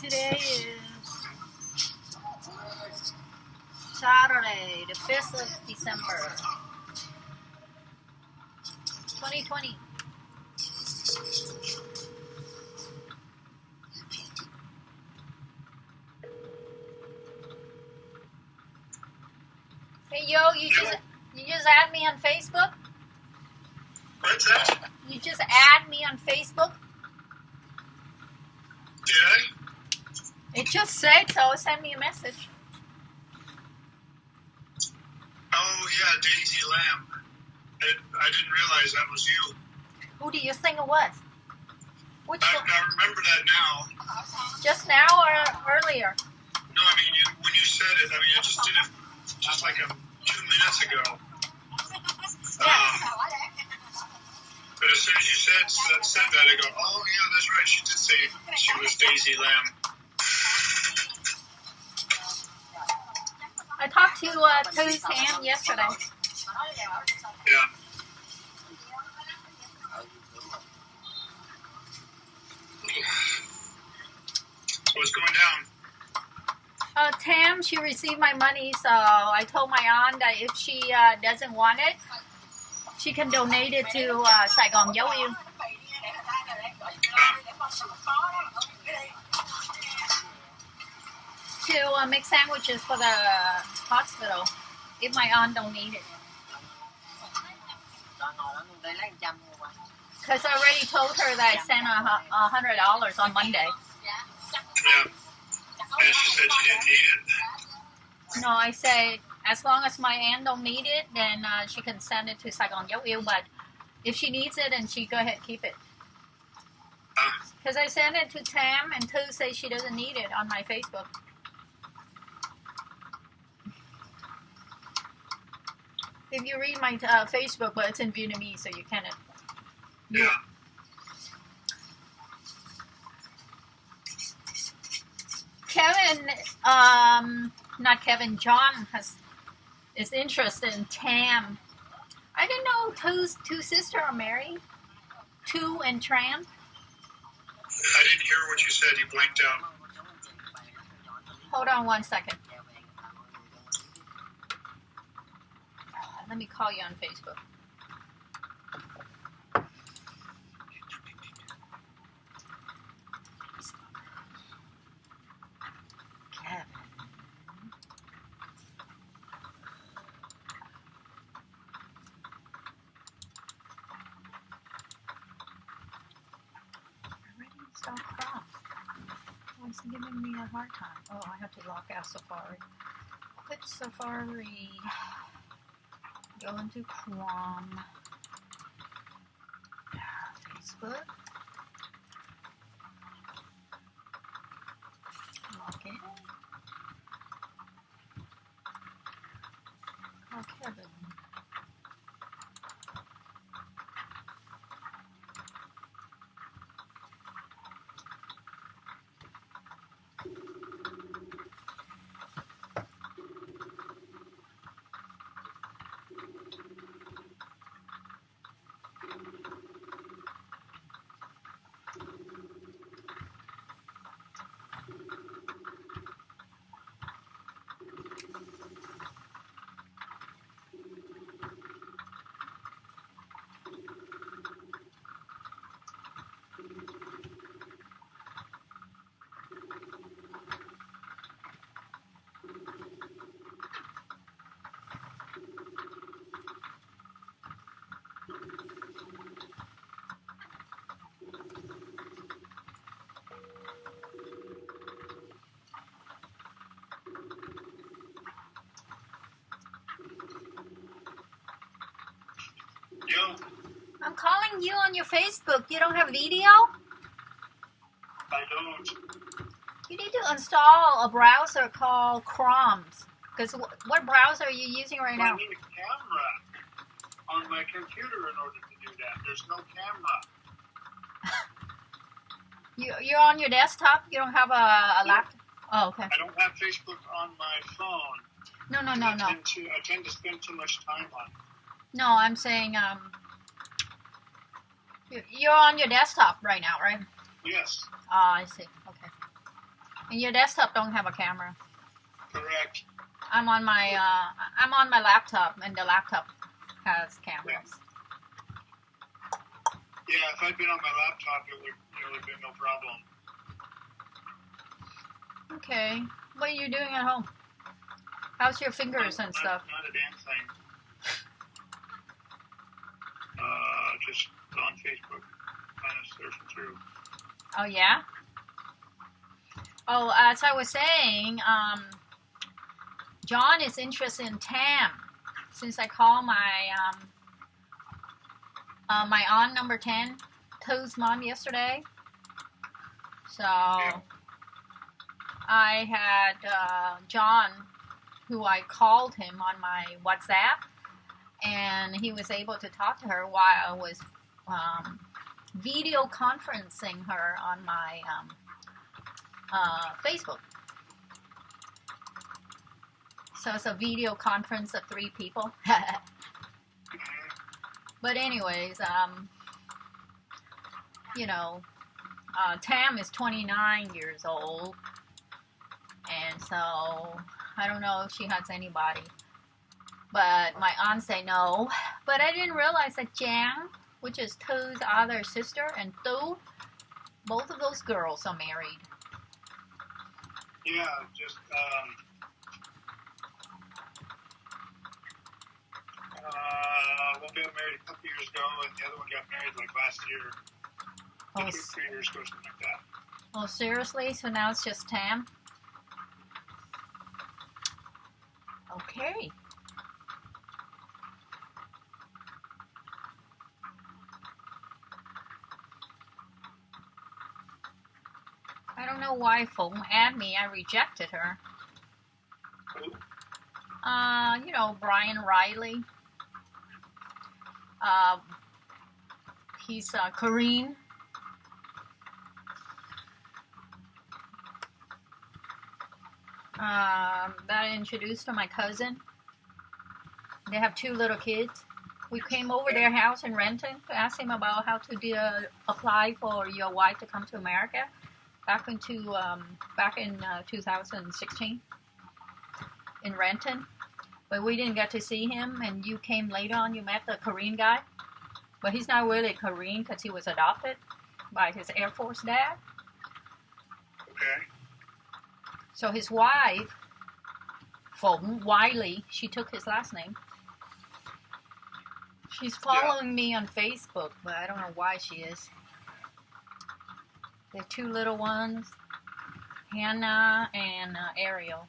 Today is Saturday, the 5th of December, 2020. Hey yo, you just add me on Facebook? What's that? You just add me on Facebook? Did I? It just said so. Send me a message. Oh yeah, Daisy Lamb. I didn't realize that was you. Who do you think it was? Which one? I remember that now. Just now or earlier? No, I mean when you said it. I mean I just did it just like 2 minutes ago. But as soon as you said that, I go, oh yeah, that's right. She did say she was Daisy Lamb. I talked to Sam yesterday. Yeah. What's going down? Tam, she received my money, so I told my aunt that if she doesn't want it, she can donate it to Saigon Dấu Yêu. To make sandwiches for the hospital, if my aunt don't need it. Because I already told her that I sent $100 on Monday. Yeah. And she said she didn't need it? No, I said, as long as my aunt don't need it, then she can send it to Saigon Dấu Yêu, but if she needs it, then she go ahead keep it. Because I sent it to Tam, and Tu says she doesn't need it on my Facebook. If you read my Facebook, but it's in Vietnamese, so you can't. Yeah. Kevin, not Kevin, John is interested in Tam. I didn't know Tu's two sisters are married. Tu and Tram. I didn't hear what you said. You blanked out. Hold on 1 second. Let me call you on Facebook. Kevin. Already installed Chrome. Why is he giving me a hard time? Oh, I have to lock out Safari. Quit Safari. Go into Chrome. Facebook. Log in. Oh, Kevin. Yo. I'm calling you on your Facebook. You don't have video? I don't. You need to install a browser called Chrome. Because what browser are you using right now? I need a camera on my computer in order to do that. There's no camera. You're on your desktop? You don't have a laptop? Oh, okay. I don't have Facebook on my phone. No. I tend to spend too much time on it. No, I'm saying you're on your desktop right now, right? Yes. I see. Okay. And your desktop don't have a camera. Correct. I'm on my laptop, and the laptop has cameras. Yeah, if I'd been on my laptop, it would have been no problem. Okay. What are you doing at home? How's your fingers and stuff? Not a damn thing. Just on Facebook, kind of surfing through. Oh, yeah? Oh, as I was saying, John is interested in Tam. Since I called my my aunt number 10, To's mom, yesterday. So Yeah. I had John, who I called him on my WhatsApp, and he was able to talk to her while I was video conferencing her on my Facebook. So it's a video conference of 3 people. But anyways, Tam is 29 years old, and so I don't know if she has anybody. But my aunt say no. But I didn't realize that Jiang, which is To's other sister, and Tu, both of those girls are married. Yeah, just one got married a couple years ago, and the other one got married like last year. Oh, 3 years ago, something like that. oh, seriously? So now it's just Tam? Okay. I don't know why Phone added me. I rejected her. Who? Brian Riley. He's Korean. That I introduced to my cousin. They have 2 little kids. We came over their house in Renton to ask him about how to apply for your wife to come to America back in 2016 in Renton. But we didn't get to see him, and you came later on. You met the Korean guy. But he's not really Korean because he was adopted by his Air Force dad. Okay. So his wife, Phong Wiley, she took his last name. She's following me on Facebook, but I don't know why she is. They're 2 little ones, Hannah and Ariel.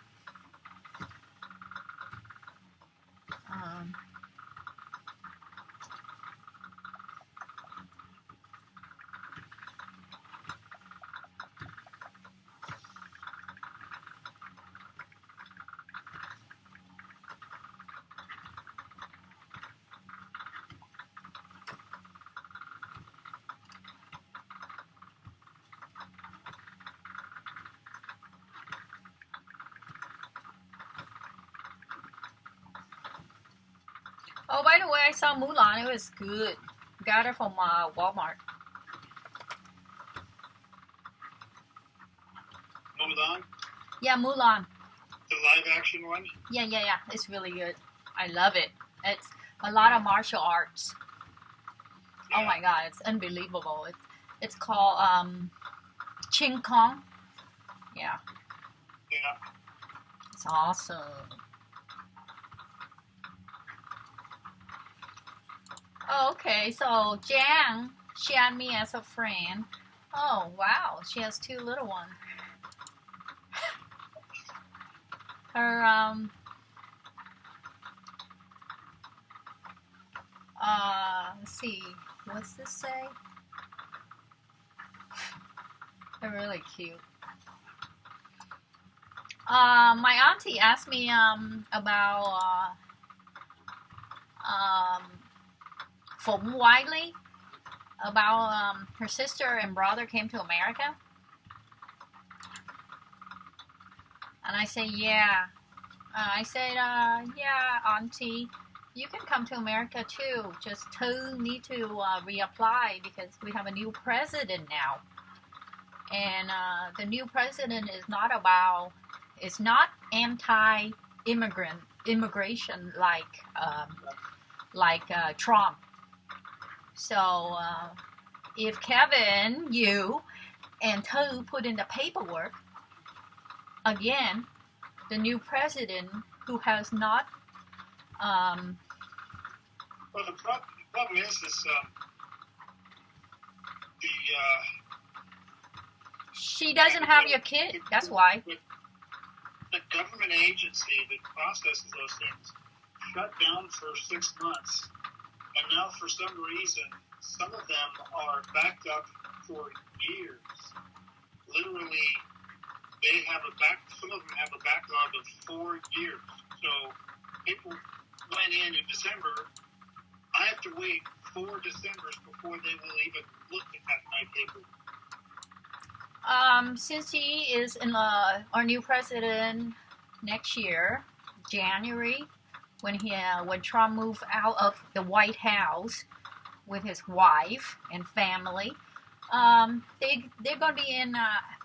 Oh, by the way, I saw Mulan. It was good. Got it from Walmart. Mulan? Yeah, Mulan. The live action one? Yeah. It's really good. I love it. It's a lot of martial arts. Yeah. Oh my god, it's unbelievable. It's called Ching Kong. Yeah. Yeah. It's awesome. Oh, okay, so Jiang, she had me as a friend. Oh, wow, she has 2 little ones. Her, let's see, what's this say? They're really cute. My auntie asked me, about, Phụng Wiley, about her sister and brother came to America. And I say, yeah. I said, yeah, auntie, you can come to America too. Just need to reapply because we have a new president now. And the new president is not about, it's not immigration like Trump. So if Kevin, you, and Tu put in the paperwork, again, the new president who has not. Well, the problem is she doesn't have your kid. That's why. The government agency that processes those things shut down for 6 months, and now for some reason, some of them are backed up for years. Literally, some of them have a backlog of 4 years. So people went in December. I have to wait 4 Decembers before they will even look at my paper. Since he is our new president next year, January, when Trump moved out of the White House with his wife and family, they're going to be in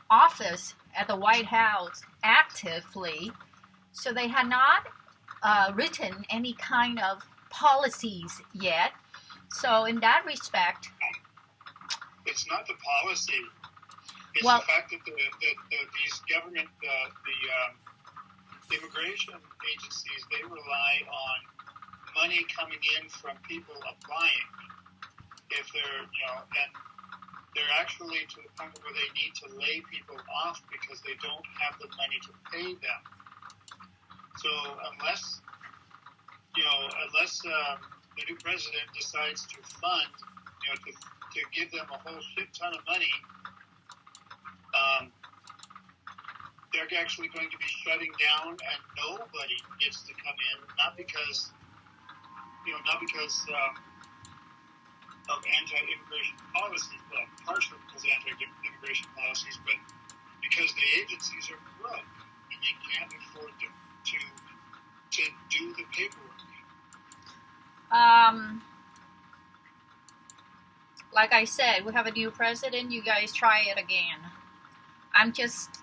office at the White House actively, so they have not written any kind of policies yet. So in that respect, it's not the policy. It's the fact that these government, the immigration agencies, they rely on money coming in from people applying. If they're, and they're actually to the point where they need to lay people off because they don't have the money to pay them. So unless the new president decides to fund, to give them a whole shit ton of money, they're actually going to be shutting down, and nobody gets to come in, not because of anti-immigration policies, well, partially because of anti-immigration policies, but because the agencies are corrupt and they can't afford to do the paperwork. Like I said, we have a new president. You guys try it again. I'm just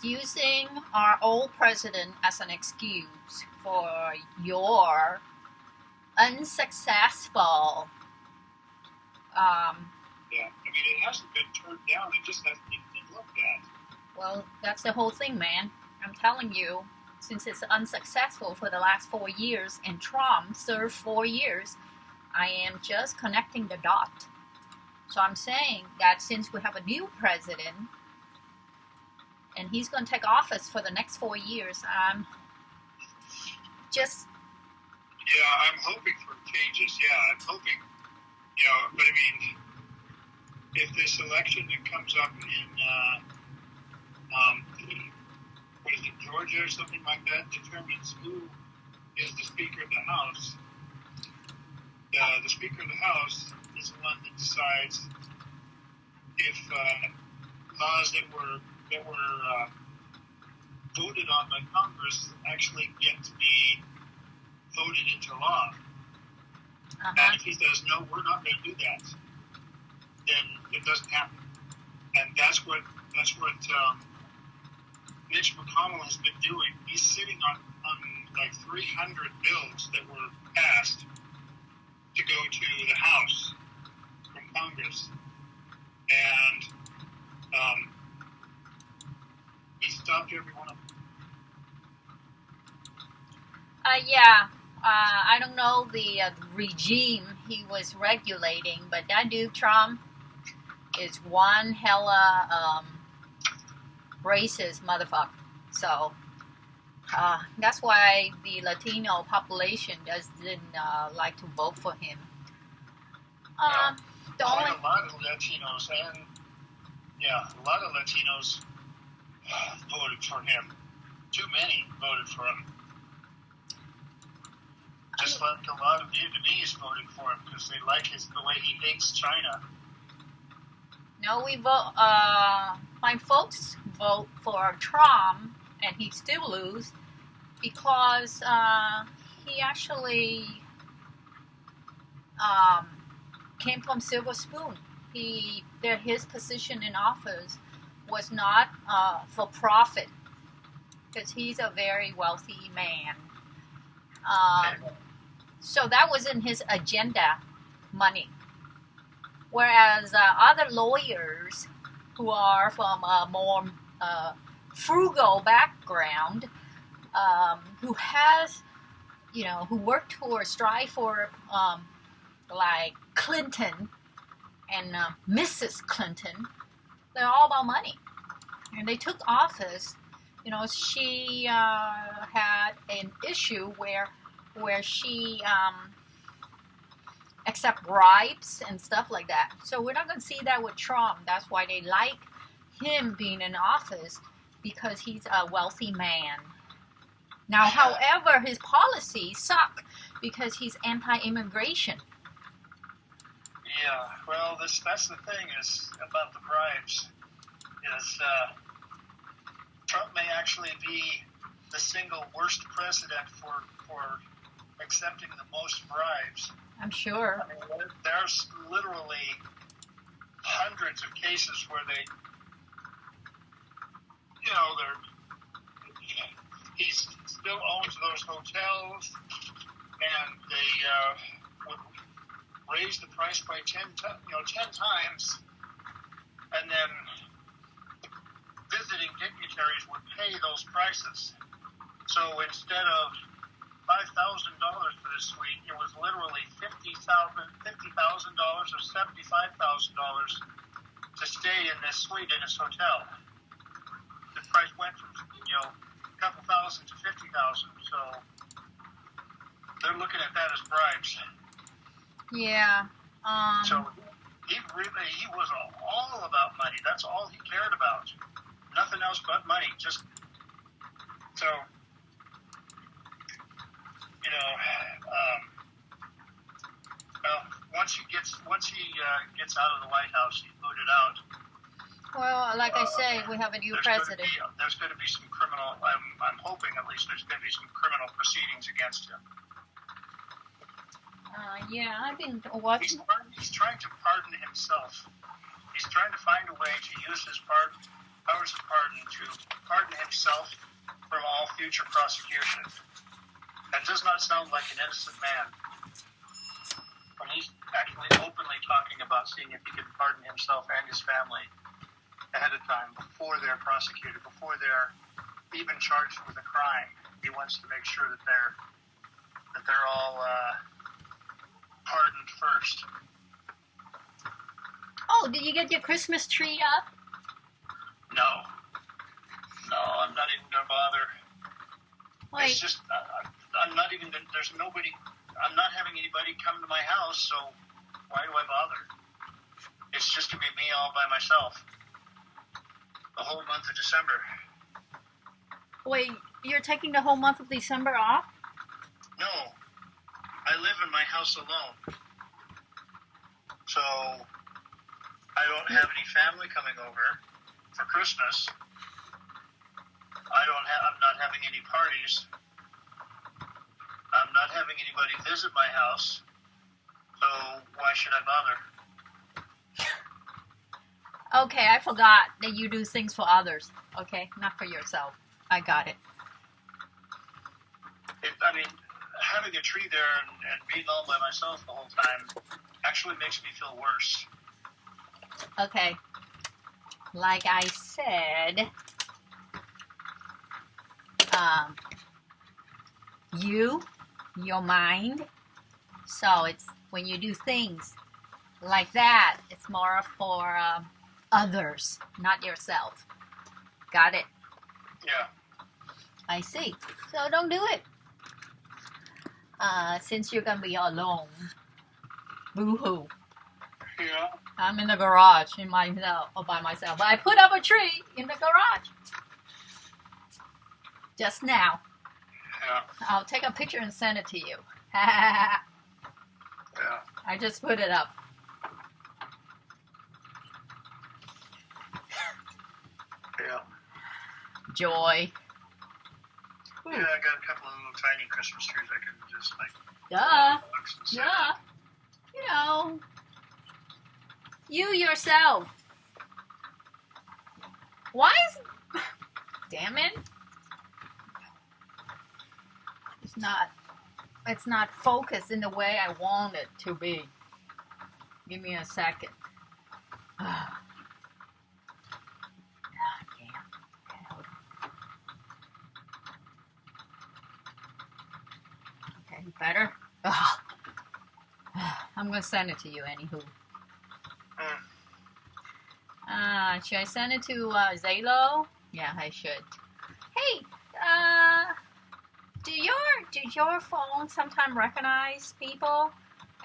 using our old president as an excuse for your unsuccessful. It hasn't been turned down. It just hasn't even been looked at. Well, that's the whole thing, man. I'm telling you, since it's unsuccessful for the last 4 years, and Trump served 4 years, I am just connecting the dot. So I'm saying that since we have a new president, and he's going to take office for the next 4 years, I'm just... Yeah, I'm hoping for changes. Yeah, I'm hoping, but if this election that comes up in, what is it, Georgia or something like that, determines who is the Speaker of the House, the Speaker of the House is the one that decides if laws that were voted on by Congress actually get to be voted into law. And if he says, no, we're not going to do that, then it doesn't happen. And that's what Mitch McConnell has been doing. He's sitting on like 300 bills that were passed to go to the House from Congress. And he stopped every one of them. I don't know the regime he was regulating, but that dude Trump is one hella racist motherfucker. So that's why the Latino population doesn't like to vote for him. A lot of Latinos voted for him. Too many voted for him. Just like a lot of Vietnamese voted for him because they like the way he hates China. No, we vote. My folks vote for Trump, and he still lose because he actually came from Silver Spoon. his position in office was not for profit, because he's a very wealthy man. So that was in his agenda, money. Whereas other lawyers who are from a more frugal background, who has, who work towards, strive for, like Clinton and Mrs. Clinton, they're all about money. And they took office. She had an issue where she accept bribes and stuff like that. So we're not going to see that with Trump. That's why they like him being in office, because he's a wealthy man. Now, however, his policies suck because he's anti-immigration. Yeah, well, that's the thing is about the bribes, is Trump may actually be the single worst president for accepting the most bribes. I'm sure. I mean, there's literally hundreds of cases where he still owns those hotels, and they would raise the price by 10 times, and then visiting dignitaries would pay those prices. So instead of $5,000 for this suite, it was literally $50,000 or $75,000 to stay in this suite in his hotel. The price went from a couple thousand to $50,000. So they're looking at that as bribes. Yeah. So he was all about money. That's all he cared about. Nothing else but money. Just so. Well, once he gets out of the White House, he's booted out. Well, like I say, we have a new president. There's going to be some criminal. I'm hoping at least there's going to be some criminal proceedings against him. Yeah, I've been watching. He's trying to pardon himself. He's trying to find a way to use his powers of pardon to pardon himself from all future prosecution. That does not sound like an innocent man. When he's actually openly talking about seeing if he can pardon himself and his family ahead of time, before they're prosecuted, before they're even charged with a crime. He wants to make sure that they're all pardoned first. Oh, did you get your Christmas tree up? No, I'm not even gonna bother. Wait. It's just I'm not even. There's nobody. I'm not having anybody come to my house, so why do I bother? It's just gonna be me all by myself. The whole month of December. Wait, you're taking the whole month of December off? No, I live in my house alone, so I don't have any family coming over for Christmas. I'm not having any parties. I'm not having anybody visit my house, so why should I bother? Okay, I forgot that you do things for others. Okay, not for yourself. I got it. Having a tree there and being all by myself the whole time actually makes me feel worse. Okay. Like I said, your mind. So it's when you do things like that, it's more for others, not yourself. Got it? Yeah. I see. So don't do it. Since you're gonna be alone. Boo-hoo. Yeah. I'm in the garage by myself. But I put up a tree in the garage. Just now. Yeah. I'll take a picture and send it to you. Yeah. I just put it up. Yeah. Joy. Yeah, I got a couple of little tiny Christmas trees I can just Duh. Yeah. You know. You yourself. Why is... Damn it. It's not focused in the way I want it to be. Give me a second. Okay, better? I'm going to send it to you anywho. Should I send it to Zalo? Yeah, I should. Hey, do your phone sometimes recognize people,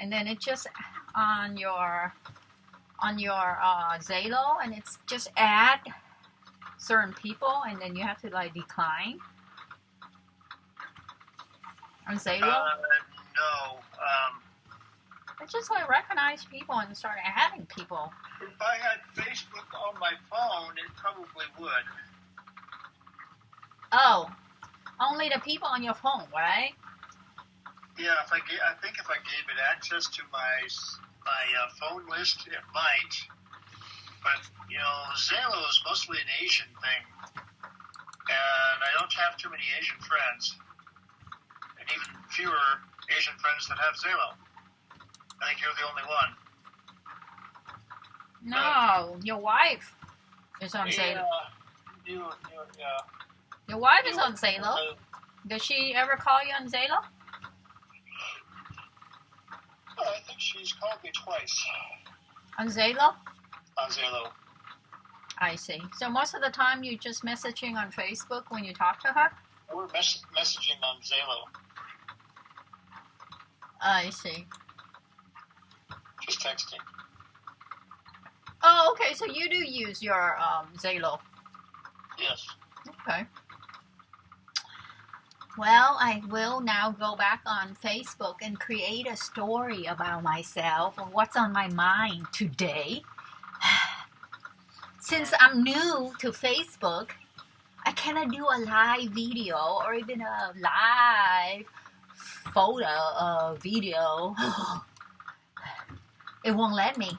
and then it just on your Zalo, and it's just add certain people, and then you have to like decline on Zalo? No. It just like recognize people and start adding people. If I had Facebook on my phone, it probably would. Oh, only the people on your phone, right? Yeah, I think if I gave it access to my phone list, it might. But Zalo is mostly an Asian thing, and I don't have too many Asian friends, and even fewer Asian friends that have Zalo. I think you're the only one. No, your wife is on Zalo. Yeah. Your wife is on Zalo. Does she ever call you on Zalo? I think she's called me twice. On Zalo? On Zalo. I see. So most of the time you're just messaging on Facebook when you talk to her? We're messaging on Zalo. I see. Just texting. Oh, okay. So you do use your Zalo. Yes. Okay. Well, I will now go back on Facebook and create a story about myself and what's on my mind today. Since I'm new to Facebook, I cannot do a live video or even a live photo video. It won't let me.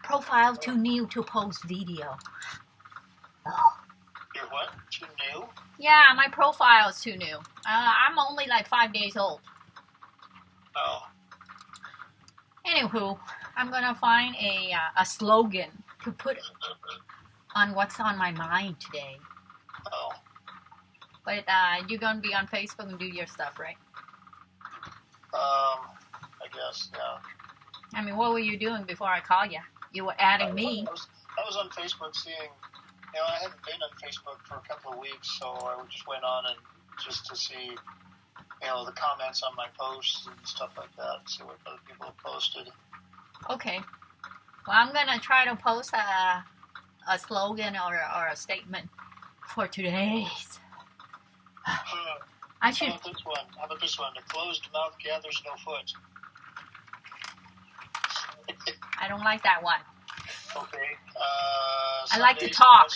Profile too new to post video. You're what? Too new? Yeah, my profile is too new. I'm only like 5 days old. Oh. Anywho, I'm gonna find a slogan to put on what's on my mind today. Oh. But you're gonna be on Facebook and do your stuff, right? I guess, yeah. I mean, what were you doing before I called you? You were adding me. I was on Facebook seeing, I hadn't been on Facebook for a couple of weeks, so I just went on and just to see, the comments on my posts and stuff like that, see what other people have posted. Okay. Well, I'm gonna try to post a slogan or a statement for today's. I should. How about this one? A closed mouth gathers no foot. I don't like that one. Okay. I like to talk.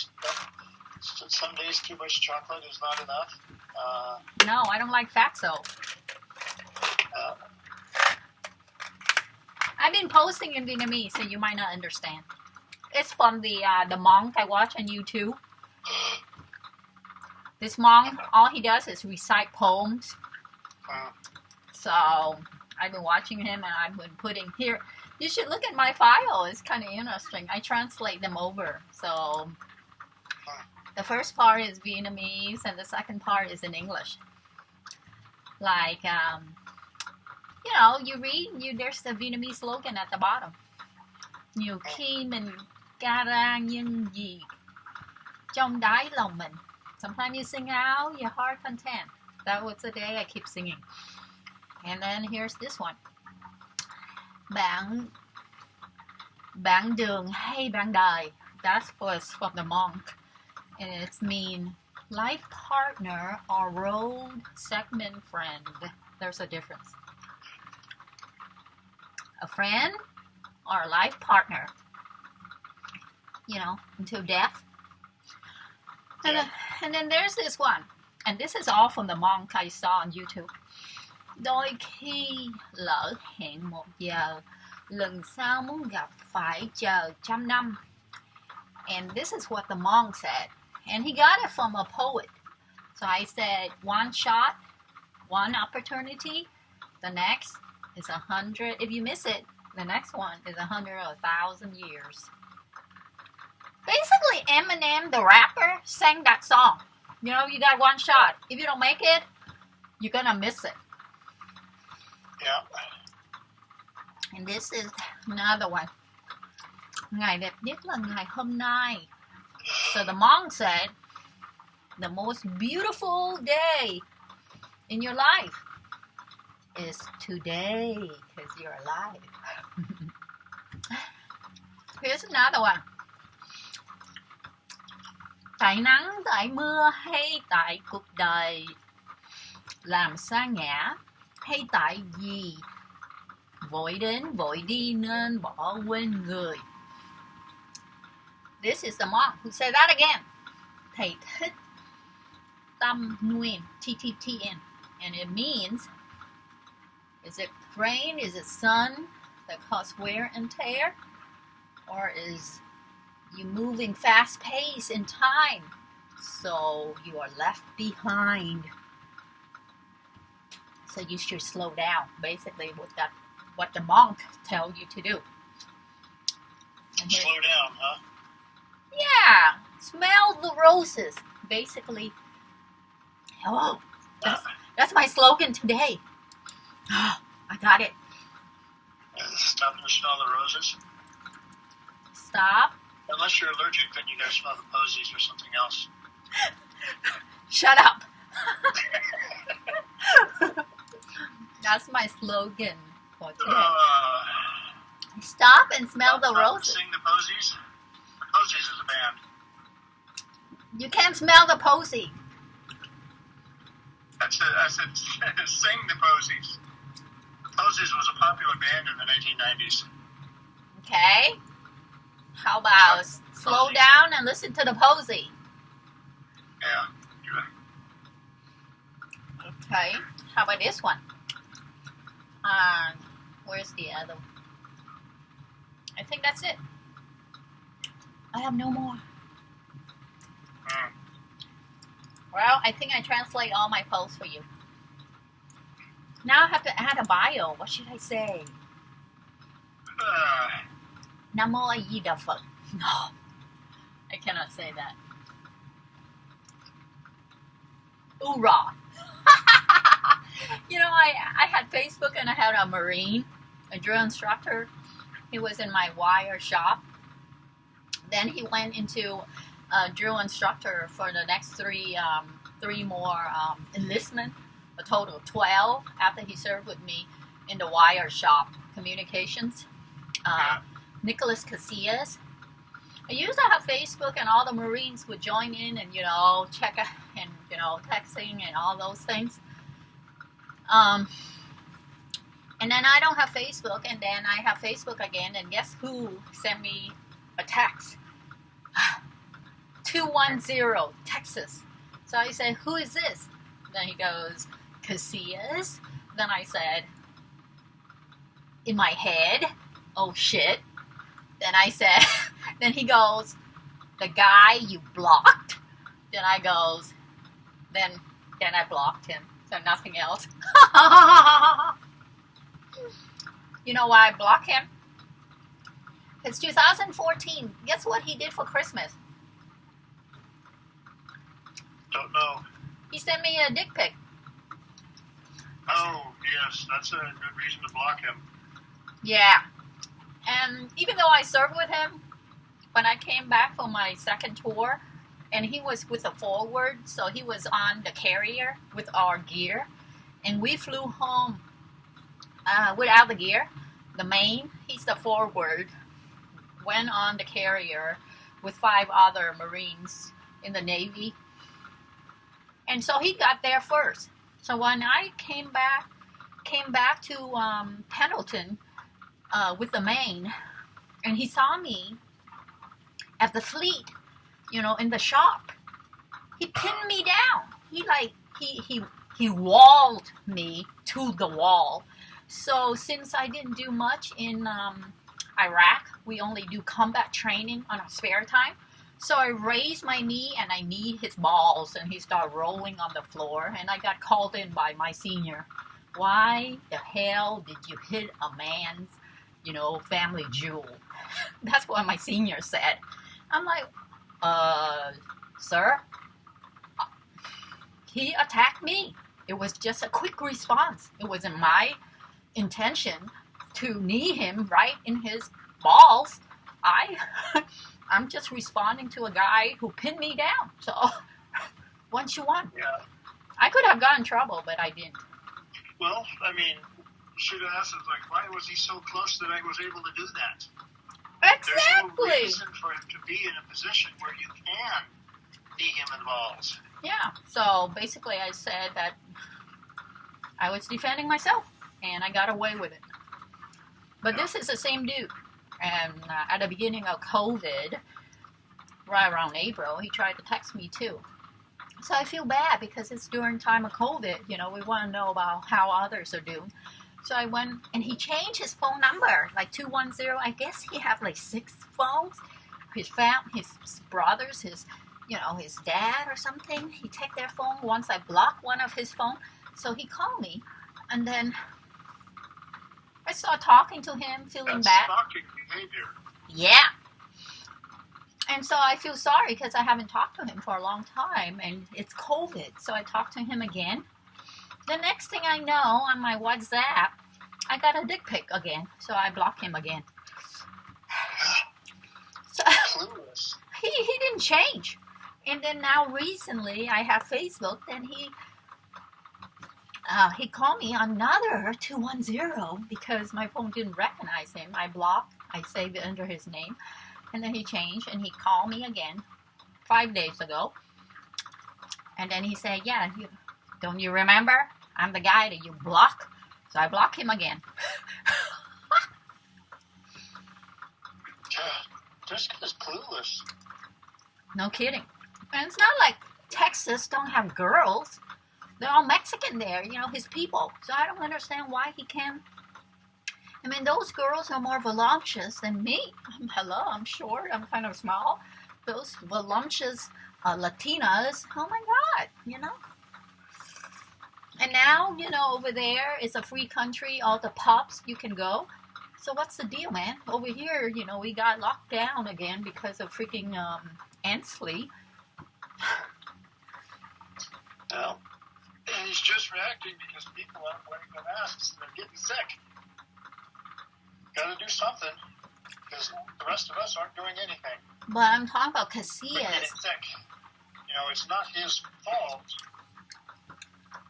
Some days too much chocolate is not enough. No, I don't like fatso. I've been posting in Vietnamese, so you might not understand. It's from the monk I watch on YouTube. This monk, all he does is recite poems. So I've been watching him, and I've been putting here. You should look at my file. It's kind of interesting. I translate them over. So the first part is Vietnamese, and the second part is in English. Like, you read, there's the Vietnamese slogan at the bottom. Nhiều khi mình ca ra những gì trong đáy lòng mình. Sometimes you sing out your heart content. That was the day I keep singing. And then here's this one. Bạn đường hay bạn đời. That was from the monk. And it means life partner or road segment friend. There's a difference. A friend or a life partner. Until death. And then there's this one. And this is all from the monk I saw on YouTube. Đôi khi lỡ hẹn 1 giờ, lần sau muốn gặp phải chờ 100 năm. And this is what the monk said. And he got it from a poet. So I said, one shot, one opportunity. The next is 100. If you miss it, the next one is 100 or 1,000 years. Basically, Eminem, the rapper, sang that song. You know, you got one shot. If you don't make it, you're gonna miss it. Yeah. And this is another one. Ngày đẹp nhất là ngày hôm nay. So the monk said, the most beautiful day in your life is today, because you're alive. Here's another one. Tại nắng, tại mưa hay tại cuộc đời làm sa ngã, hay tại gì vội đến vội đi nên bỏ quên người. This is the monk who said that again. Thầy thích Tâm Nguyen, TTTN. And it means, is it rain, is it sun that cause wear and tear? Or is you moving fast pace in time, so you are left behind? So you should slow down, basically what the monk tells you to do. Slow down, huh? Yeah, smell the roses. Basically, oh, that's my slogan today. Oh, I got it. Stop and smell the roses. Stop. Unless you're allergic, then you gotta smell the posies or something else. Shut up. That's my slogan for today. Stop and smell the roses. Sing the posies. The posies is a band. You can't smell the posy. I said sing the posies. The posies was a popular band in the 1990s. Okay. How about slow down and listen to the posy? Yeah. Okay. How about this one? Where's the other one? I think that's it. I have no more. Well, I think I translate all my posts for you. Now I have to add a bio. What should I say? Namo A Di Đà Phật. No, I cannot say that. Hoorah. You know, I had Facebook and I had a Marine, a drill instructor. He was in my wire shop. Then he went into a drill instructor for the next three more enlistment, a total of 12 after he served with me in the wire shop communications. Nicholas Casillas. I used to have Facebook, and all the Marines would join in and, check and, texting and all those things. And then I don't have Facebook, and then I have Facebook again, and guess who sent me a text? 210, Texas. So I said, who is this? Then he goes, Casillas. Then I said, in my head, oh shit. Then I said, then he goes, the guy you blocked? Then I goes, then I blocked him. So nothing else. You know why I blocked him? It's 2014. Guess what he did for Christmas? Don't know. He sent me a dick pic. Oh, yes. That's a good reason to block him. Yeah. And even though I served with him, when I came back from my second tour, and he was with the forward, so he was on the carrier with our gear, and we flew home without the gear. The main, he's the forward, went on the carrier with 5 other Marines in the Navy. And so he got there first. So when I came back to Pendleton with the main, and he saw me at the fleet, in the shop, he pinned me down. He He walled me to the wall. So since I didn't do much in Iraq, we only do combat training on our spare time. So I raised my knee and I kneed his balls, and he started rolling on the floor, and I got called in by my senior. Why the hell did you hit a man's, family jewel? That's what my senior said. I'm like, sir, he attacked me. It was just a quick response. It wasn't my intention to knee him right in his balls. I'm just responding to a guy who pinned me down. So, once you want. Yeah. I could have gotten in trouble, but I didn't. Well, I mean, you should have asked him, like, why was he so close that I was able to do that? Exactly. There's no reason for him to be in a position where you can knee him in the balls. Yeah. So, basically, I said that I was defending myself, and I got away with it. But this is the same dude. And at the beginning of COVID, right around April, he tried to text me too. So I feel bad because it's during time of COVID. We want to know about how others are doing. So I went, and he changed his phone number, like 210. I guess he had like 6 phones. His brothers, his dad or something. He take their phone. Once I blocked one of his phone, so he called me, and then I started talking to him, feeling bad. Stalking behavior. Yeah. And so I feel sorry because I haven't talked to him for a long time, and it's COVID. So I talked to him again. The next thing I know, on my WhatsApp, I got a dick pic again. So I blocked him again. So he didn't change. And then now recently I have Facebook, and he called me another 210 because my phone didn't recognize him. I blocked. I saved it under his name. And then he changed, and he called me again 5 days ago. And then he said, yeah, don't you remember? I'm the guy that you block. So I blocked him again. This guy's clueless. No kidding. And it's not like Texas don't have girls. They're all Mexican there, his people. So I don't understand why he can't. I mean, those girls are more voluptuous than me. I'm short, I'm kind of small. Those voluptuous Latinas, oh my God, And now, over there, it's a free country, all the pubs, you can go. So what's the deal, man? Over here, we got locked down again because of freaking Ansley. Well, and he's just reacting because people aren't wearing their masks and they're getting sick. Got to do something, because the rest of us aren't doing anything. But I'm talking about Casillas. We're getting sick. It's not his fault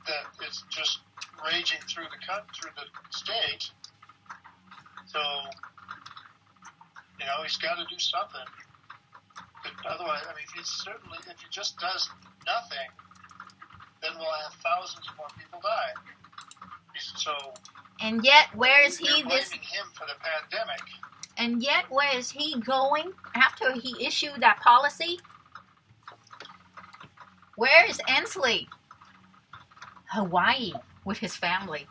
that it's just raging through the state. So, he's got to do something. But otherwise, I mean, if he just does nothing, then we'll have thousands more people die. So. And yet, where is he? Blaming him for the pandemic. And yet, where is he going after he issued that policy? Where is Ansley? Hawaii with his family.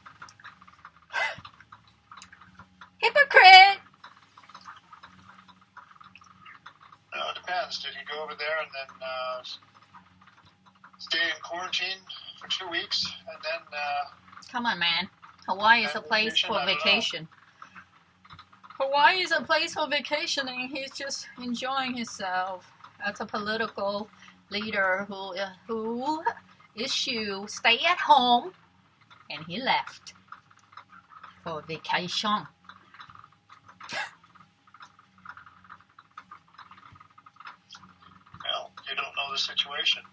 Hypocrite! No, it depends. Did he go over there and then stay in quarantine for 2 weeks and then? Come on, man. Hawaii is a place for vacation. Hawaii is a place for vacationing. He's just enjoying himself as a political leader who issued stay at home, and he left for vacation. Well, you don't know the situation.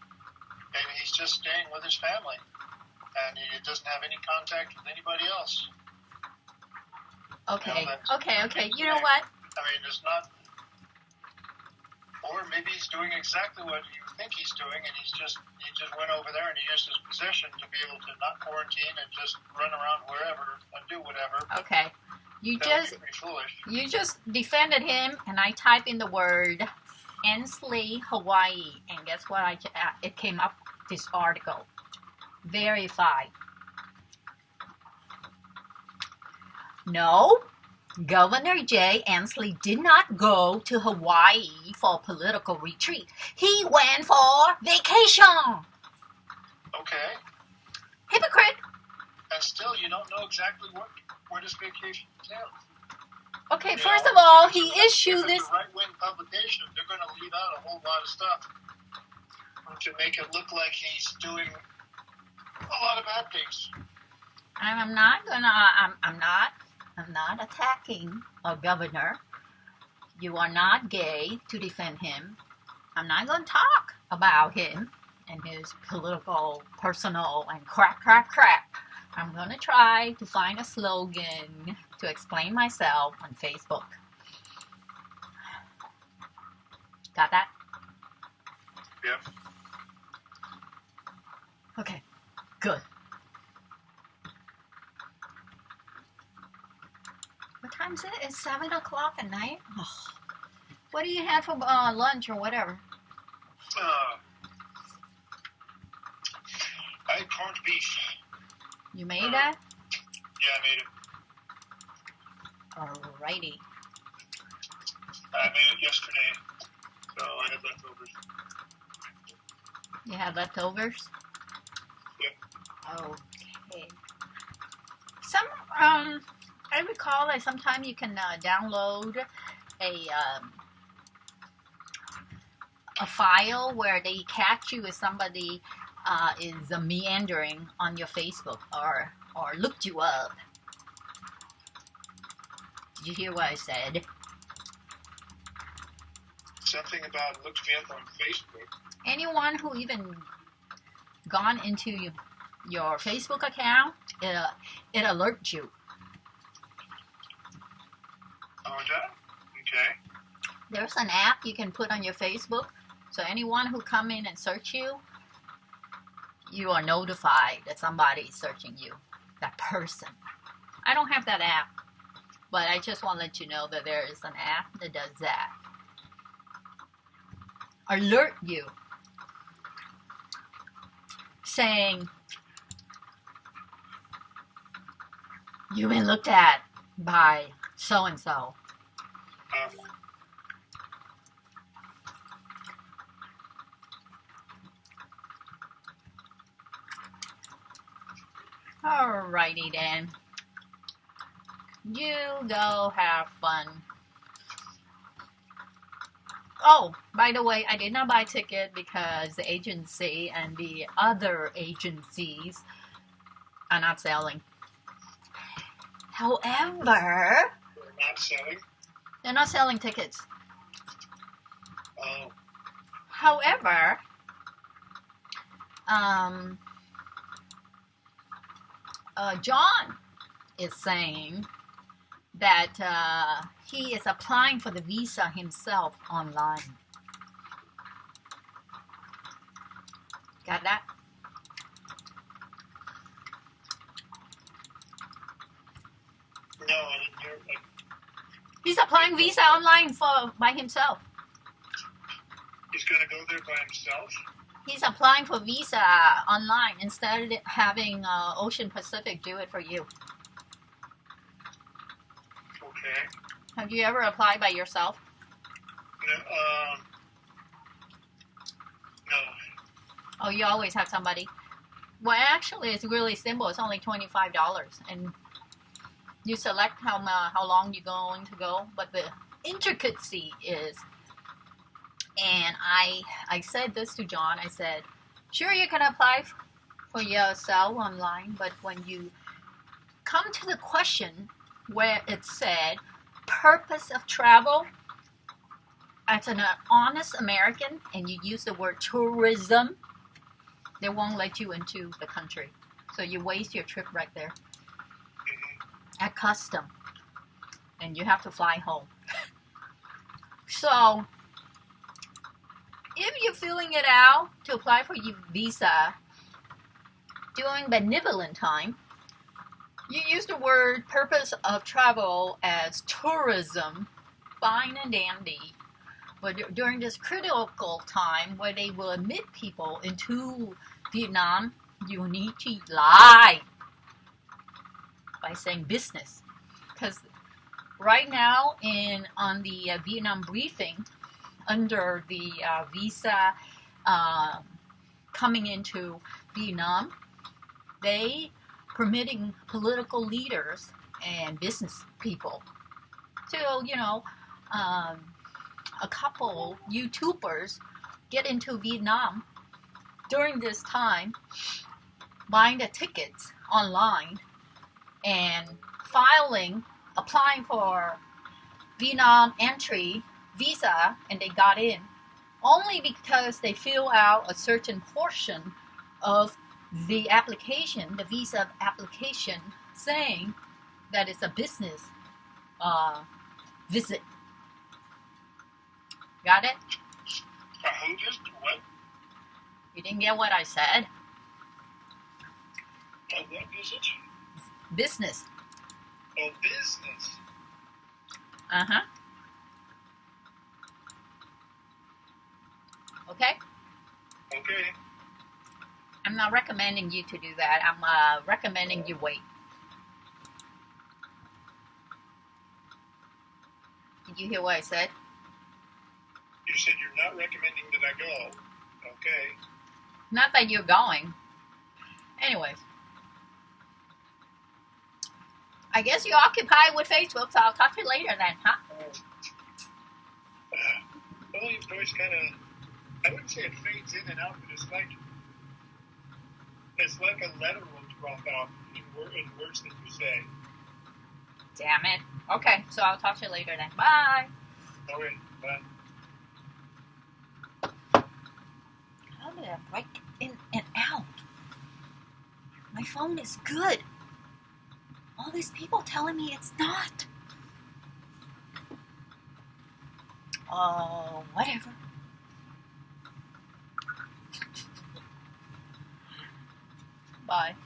Maybe he's just staying with his family, and he doesn't have any contact with anybody else. Okay. You know what? I mean, it's not. Or maybe he's doing exactly what you think he's doing, and he just went over there and he used his position to be able to not quarantine and just run around wherever and do whatever. Okay. You foolish. just defended him, and I type in the word Ansley, Hawaii, and guess what? It came up this article. Verified. No, Governor Jay Inslee did not go to Hawaii for a political retreat. He went for vacation. Okay. Hypocrite. And still, you don't know exactly where this vacation entails. Okay, first of all, he issued this. If it's a right-wing publication, they're going to leave out a whole lot of stuff to make it look like he's doing a lot of bad things. I'm not attacking a governor. You are not gay to defend him. I'm not going to talk about him and his political, personal, and crap. I'm going to try to find a slogan to explain myself on Facebook. Got that? Yep. Okay, good. What time is it? It's 7 o'clock at night? Oh. What do you have for lunch or whatever? I had corned beef. You made that? Yeah, I made it. Alrighty. I made it yesterday, so I had leftovers. You had leftovers? Yep. Okay. I recall that sometimes you can download a file where they catch you if somebody is meandering on your Facebook or looked you up. Did you hear what I said? Something about looked me up on Facebook. Anyone who even gone into your Facebook account, it alerts you. Oh, that? Okay. There's an app you can put on your Facebook, so anyone who come in and search you, you are notified that somebody is searching you, that person. I don't have that app, but I just want to let you know that there is an app that does that. Alert you, saying, you've been looked at by so-and-so. Alrighty then. You go have fun. Oh, by the way, I did not buy a ticket because the agency and the other agencies are not selling. However, They're not selling? they're not selling tickets. Oh. However, John is saying that he is applying for the visa himself online. Got that? No, I didn't hear it. He's applying visa online by himself. He's going to go there by himself? He's applying for visa online instead of having Ocean Pacific do it for you. Okay. Have you ever applied by yourself? No. Oh, you always have somebody. Well, actually, it's really simple. It's only $25, and you select how long you're going to go. But the intricacy is, and I said this to John. I said, sure, you can apply for yourself online, but when you come to the question where it said purpose of travel, as an honest American, and you use the word tourism, they won't let you into the country. So you waste your trip right there at custom, and you have to fly home. So if you're filling it out to apply for your visa during benevolent time, you use the word purpose of travel as tourism, fine and dandy. But during this critical time where they will admit people into Vietnam, you need to lie by saying business. Because right now on the Vietnam briefing, under the visa coming into Vietnam, they permitting political leaders and business people to, a couple YouTubers get into Vietnam during this time, buying the tickets online and applying for Vietnam entry visa, and they got in only because they fill out a certain portion of the application, the visa application, saying that it's a business visit. Got it? Who just what? You didn't get what I said? What visit? Business. Oh, business. Uh-huh. Okay? Okay. I'm not recommending you to do that. I'm recommending you wait. Did you hear what I said? You said you're not recommending that I go. Okay. Not that you're going. Anyways. I guess you're occupied with Facebook, so I'll talk to you later then, huh? Well, your voice kind of, I wouldn't say it fades in and out, but it's like a letter will drop out in words that you say. Damn it. Okay, so I'll talk to you later then. Bye. Okay, bye. How did I break in and out? My phone is good. All these people telling me it's not. Oh, whatever. Bye.